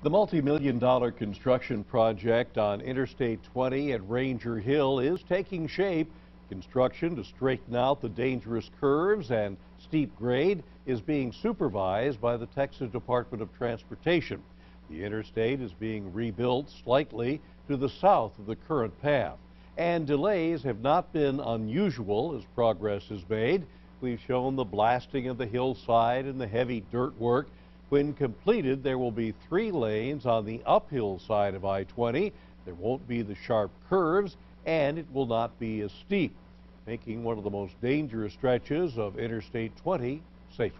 The multi-million-dollar construction project on Interstate 20 at Ranger Hill is taking shape. Construction to straighten out the dangerous curves and steep grade is being supervised by the Texas Department of Transportation. The interstate is being rebuilt slightly to the south of the current path, and delays have not been unusual as progress is made. We've shown the blasting of the hillside and the heavy dirt work. When completed, there will be 3 lanes on the uphill side of I-20. There won't be the sharp curves, and it will not be as steep, making one of the most dangerous stretches of Interstate 20 safer.